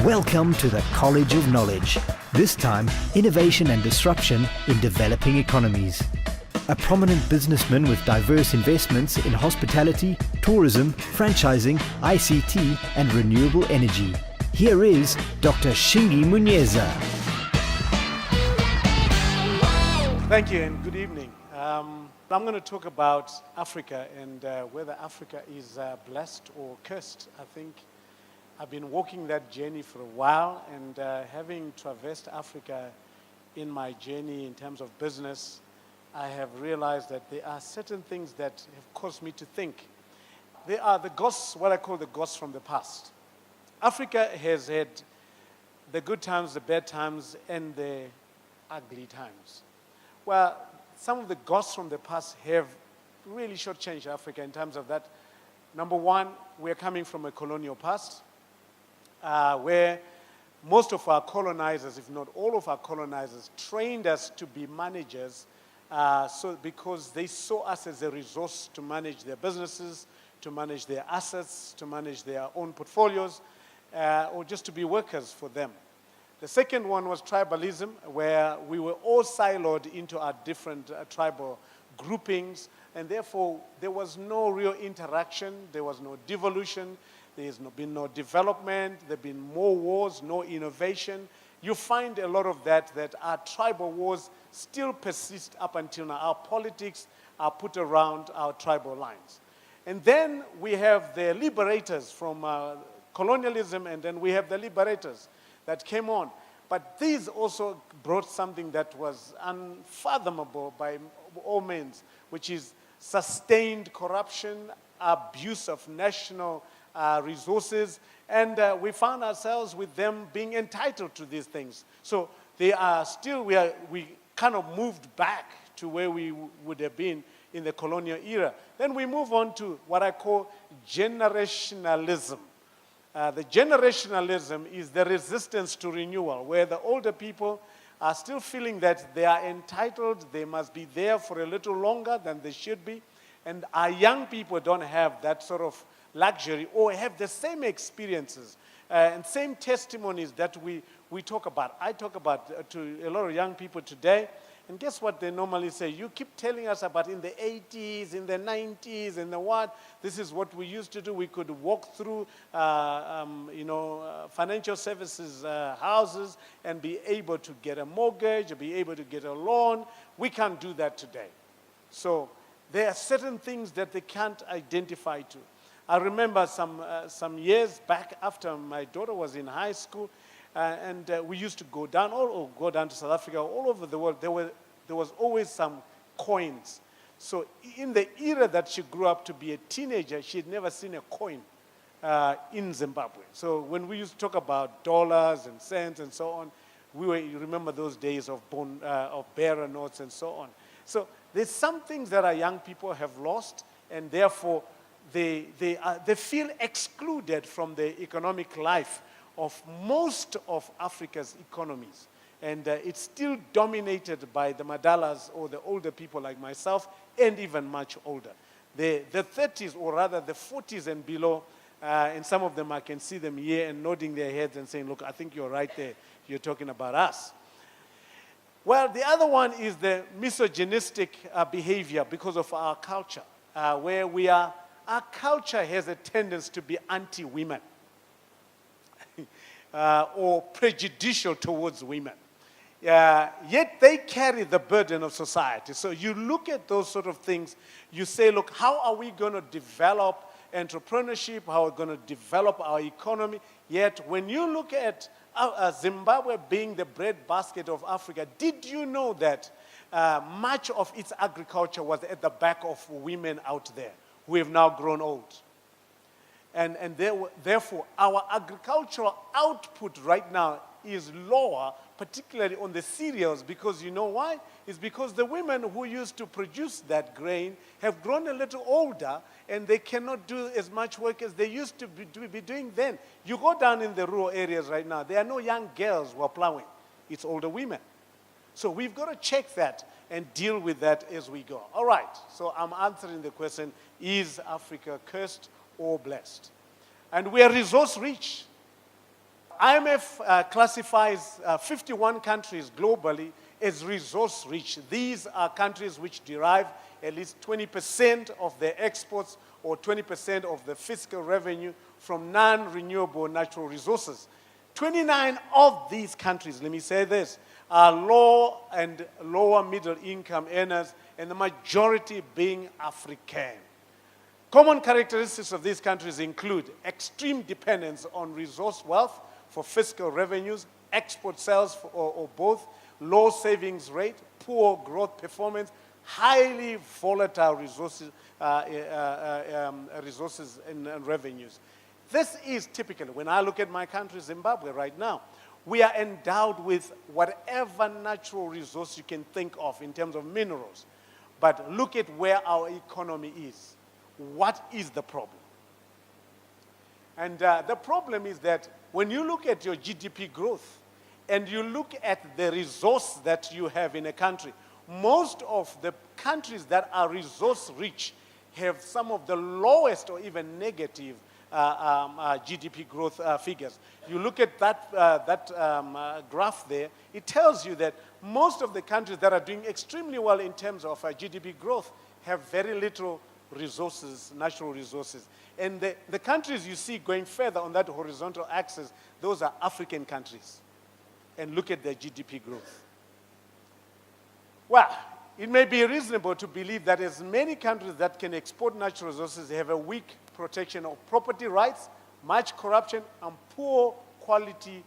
Welcome to the College of Knowledge. This time, innovation and disruption in developing economies. A prominent businessman with diverse investments in hospitality, tourism, franchising, ICT and renewable energy. Here is Dr. Shingi Munyeza. Thank you and good evening. I'm going to talk about Africa and whether Africa is blessed or cursed. I think I've been walking that journey for a while, and having traversed Africa in my journey in terms of business, I have realized that there are certain things that have caused me to think. They are the ghosts, what I call the ghosts from the past. Africa has had the good times, the bad times, and the ugly times. Well, some of the ghosts from the past have really shortchanged Africa in terms of that. Number one, we're coming from a colonial past, where most of our colonizers, if not all of our colonizers, trained us to be managers, because they saw us as a resource to manage their businesses, to manage their assets, to manage their own portfolios, or just to be workers for them. The second one was tribalism, where we were all siloed into our different tribal groupings, and therefore there was no real interaction, there was no devolution, there's been no development, there have been more wars, no innovation. You find a lot of that our tribal wars still persist up until now. Our politics are put around our tribal lines. And then we have the liberators from colonialism, and then we have the liberators that came on. But these also brought something that was unfathomable by all means, which is sustained corruption, abuse of national resources, and we found ourselves with them being entitled to these things. So they are still, we kind of moved back to where we would have been in the colonial era. Then we move on to what I call generationalism. The generationalism is the resistance to renewal, where the older people are still feeling that they are entitled, they must be there for a little longer than they should be, and our young people don't have that sort of luxury or have the same experiences and same testimonies that we talk about. I talk about to a lot of young people today, and guess what they normally say? You keep telling us about in the 80s, in the 90s, and the what? This is what we used to do. We could walk through, financial services houses and be able to get a mortgage, or be able to get a loan. We can't do that today. So there are certain things that they can't identify to. I remember some years back after my daughter was in high school, and we used to go down to South Africa, all over the world. There was always some coins. So in the era that she grew up to be a teenager, she had never seen a coin in Zimbabwe. So when we used to talk about dollars and cents and so on, you remember those days of bearer notes and so on. So there's some things that our young people have lost, and therefore they feel excluded from the economic life of most of Africa's economies. And it's still dominated by the Madalas, or the older people like myself, and even much older. The 30s, or rather the 40s and below, and some of them I can see them here and nodding their heads and saying, look, I think you're right there. You're talking about us. Well, the other one is the misogynistic behavior because of our culture, where our culture has a tendency to be anti-women or prejudicial towards women. Yet they carry the burden of society. So you look at those sort of things, you say, look, how are we going to develop entrepreneurship? How are we going to develop our economy? Yet when you look at Zimbabwe being the breadbasket of Africa, did you know that much of its agriculture was at the back of women out there who have now grown old? And therefore, our agricultural output right now is lower, particularly on the cereals, because you know why? It's because the women who used to produce that grain have grown a little older, and they cannot do as much work as they used to be doing then. You go down in the rural areas right now, there are no young girls who are plowing. It's older women. So we've got to check that and deal with that as we go. All right, so I'm answering the question, is Africa cursed or blessed? And we are resource rich. IMF classifies 51 countries globally as resource-rich. These are countries which derive at least 20% of their exports or 20% of the fiscal revenue from non-renewable natural resources. 29 of these countries, let me say this, are low and lower middle income earners, and the majority being African. Common characteristics of these countries include extreme dependence on resource wealth for fiscal revenues, export sales or both, low savings rate, poor growth performance, highly volatile resources, resources and revenues. This is typical. When I look at my country, Zimbabwe, right now, we are endowed with whatever natural resource you can think of in terms of minerals. But look at where our economy is. What is the problem? And the problem is that when you look at your GDP growth and you look at the resource that you have in a country, most of the countries that are resource-rich have some of the lowest or even negative GDP growth figures. You look at that graph there, it tells you that most of the countries that are doing extremely well in terms of GDP growth have very little resources, natural resources. And the countries you see going further on that horizontal axis, those are African countries. And look at their GDP growth. Well, it may be reasonable to believe that as many countries that can export natural resources have a weak protection of property rights, much corruption, and poor quality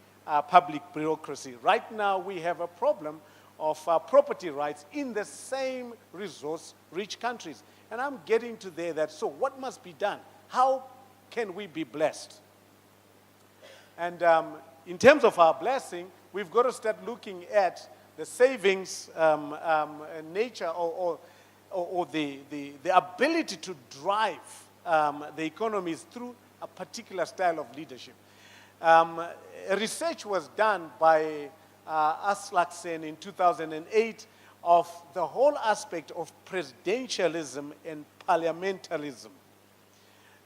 public bureaucracy. Right now, we have a problem of property rights in the same resource-rich countries. And I'm getting to there that, so what must be done? How can we be blessed? And in terms of our blessing, we've got to start looking at the savings nature or the ability to drive the economies through a particular style of leadership. Research was done by Aslaksen in 2008 of the whole aspect of presidentialism and parliamentarism.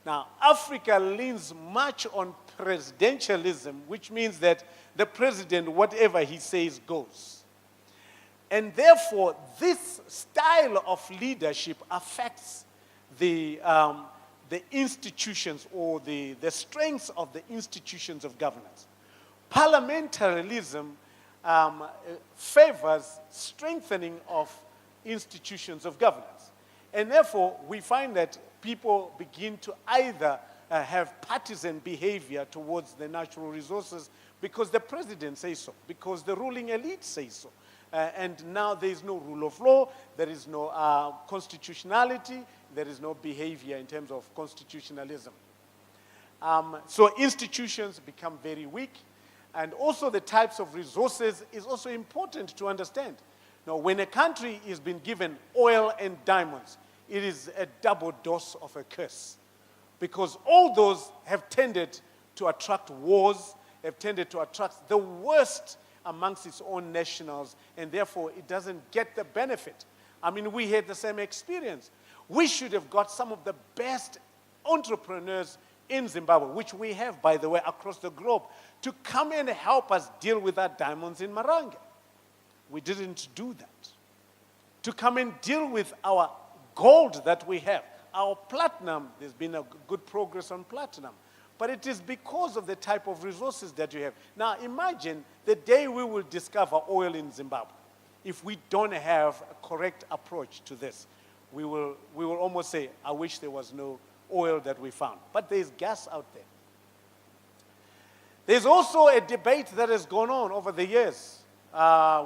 Now, Africa leans much on presidentialism, which means that the president, whatever he says, goes. And therefore, this style of leadership affects the institutions or the strengths of the institutions of governance. Parliamentarism favors strengthening of institutions of governance. And therefore, we find that people begin to either have partisan behavior towards the natural resources because the president says so, because the ruling elite says so. And now there is no rule of law, there is no constitutionality, there is no behavior in terms of constitutionalism. So institutions become very weak, and also the types of resources is also important to understand. Now, when a country is being given oil and diamonds, it is a double dose of a curse, because all those have tended to attract wars, have tended to attract the worst amongst its own nationals, and therefore it doesn't get the benefit. I mean, we had the same experience. We should have got some of the best entrepreneurs in Zimbabwe, which we have, by the way, across the globe, to come and help us deal with our diamonds in Maranga. We didn't do that. To come and deal with our gold that we have. Our platinum, there's been a good progress on platinum. But it is because of the type of resources that you have. Now, imagine the day we will discover oil in Zimbabwe. If we don't have a correct approach to this, we will almost say, I wish there was no oil that we found. But there's gas out there. There's also a debate that has gone on over the years,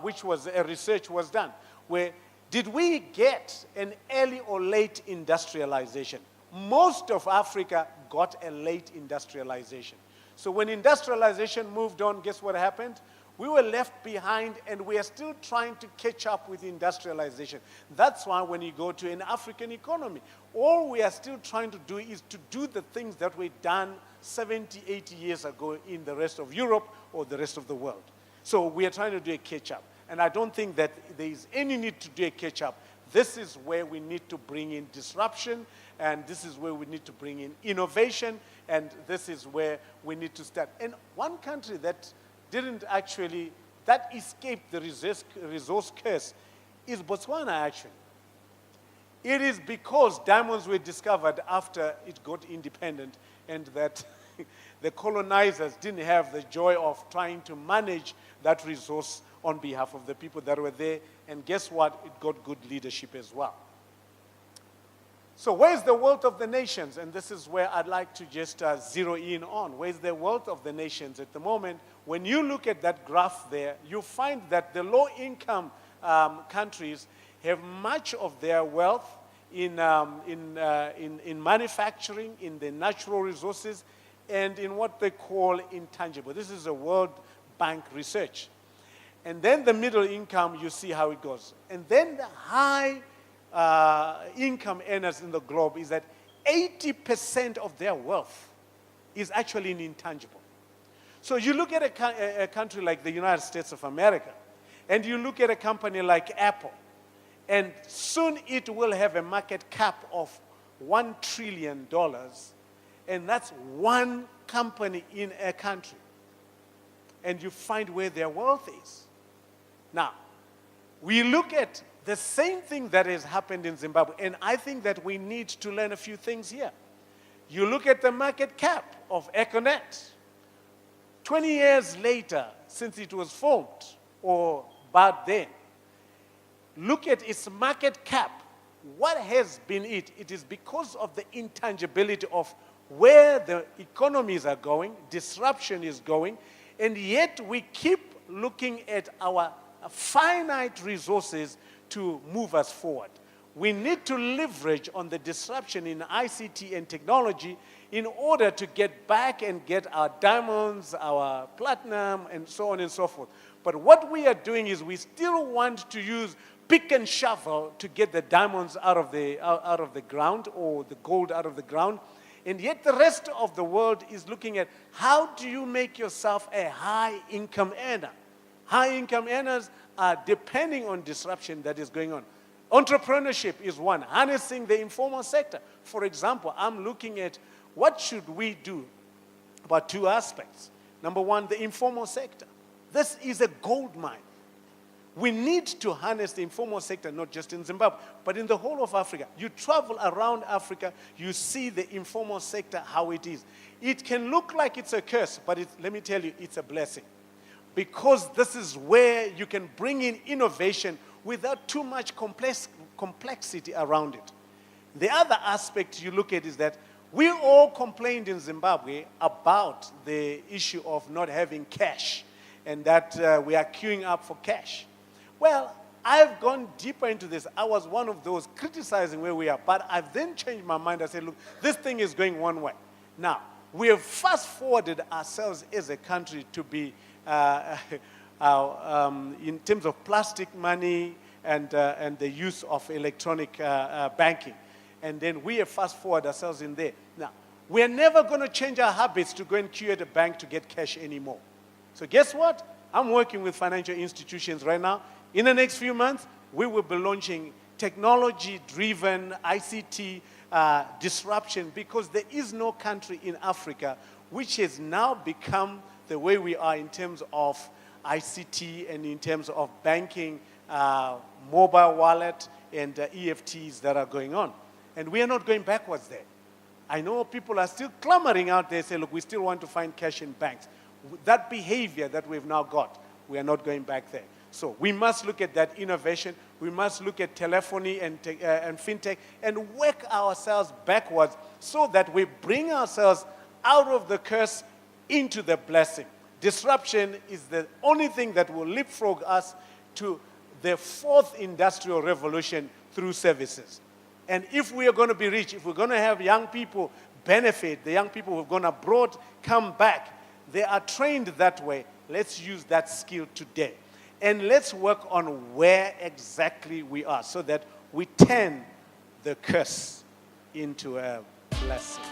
which was a research was done, where did we get an early or late industrialization? Most of Africa got a late industrialization. So when industrialization moved on, guess what happened? We were left behind, and we are still trying to catch up with industrialization. That's why when you go to an African economy, all we are still trying to do is to do the things that were done 70, 80 years ago in the rest of Europe or the rest of the world. So we are trying to do a catch-up. And I don't think that there is any need to do a catch-up. This is where we need to bring in disruption, and this is where we need to bring in innovation, And this is where we need to start. And one country that that escaped the resource curse is Botswana, actually. It is because diamonds were discovered after it got independent, and that the colonizers didn't have the joy of trying to manage that resource on behalf of the people that were there. And guess what? It got good leadership as well. So where's the wealth of the nations? And this is where I'd like to just zero in on. Where's the wealth of the nations at the moment? When you look at that graph there, you find that the low-income countries have much of their wealth in manufacturing, in the natural resources, and in what they call intangible. This is a World Bank research. And then the middle income, you see how it goes. And then the high income earners in the globe is that 80% of their wealth is actually in intangible. So you look at a country like the United States of America, and you look at a company like Apple, and soon it will have a market cap of $1 trillion, and that's one company in a country. And you find where their wealth is. Now, we look at the same thing that has happened in Zimbabwe, and I think that we need to learn a few things here. You look at the market cap of Economies. 20 years later, since it was formed, or back then, look at its market cap. What has been it? It is because of the intangibility of where the economies are going, disruption is going, and yet we keep looking at our finite resources to move us forward. We need to leverage on the disruption in ICT and technology in order to get back and get our diamonds, our platinum, and so on and so forth. But what we are doing is we still want to use pick and shovel to get the diamonds out of the ground, or the gold out of the ground. And yet the rest of the world is looking at how do you make yourself a high-income earner. High-income earners are depending on disruption that is going on. Entrepreneurship is one, harnessing the informal sector. For example, I'm looking at what should we do about two aspects. Number one, the informal sector. This is a gold mine. We need to harness the informal sector, not just in Zimbabwe, but in the whole of Africa. You travel around Africa, you see the informal sector, how it is. It can look like it's a curse, but let me tell you, it's a blessing. Because this is where you can bring in innovation without too much complexity around it. The other aspect you look at is that we all complained in Zimbabwe about the issue of not having cash, and that we are queuing up for cash. Well, I've gone deeper into this. I was one of those criticizing where we are, but I've then changed my mind. I said, look, this thing is going one way. Now, we have fast-forwarded ourselves as a country to be, in terms of plastic money and the use of electronic banking. And then we have fast-forwarded ourselves in there. Now, we're never going to change our habits to go and queue at a bank to get cash anymore. So guess what? I'm working with financial institutions right now. In the next few months, we will be launching technology-driven ICT disruption, because there is no country in Africa which has now become the way we are in terms of ICT and in terms of banking, mobile wallet, and EFTs that are going on. And we are not going backwards there. I know people are still clamoring out there, say, look, we still want to find cash in banks. That behavior that we've now got, we are not going back there. So we must look at that innovation. We must look at telephony and fintech and work ourselves backwards so that we bring ourselves out of the curse into the blessing. Disruption is the only thing that will leapfrog us to the fourth industrial revolution through services. And if we are going to be rich, if we're going to have young people benefit, the young people who've gone abroad come back, they are trained that way. Let's use that skill today. And let's work on where exactly we are so that we turn the curse into a blessing.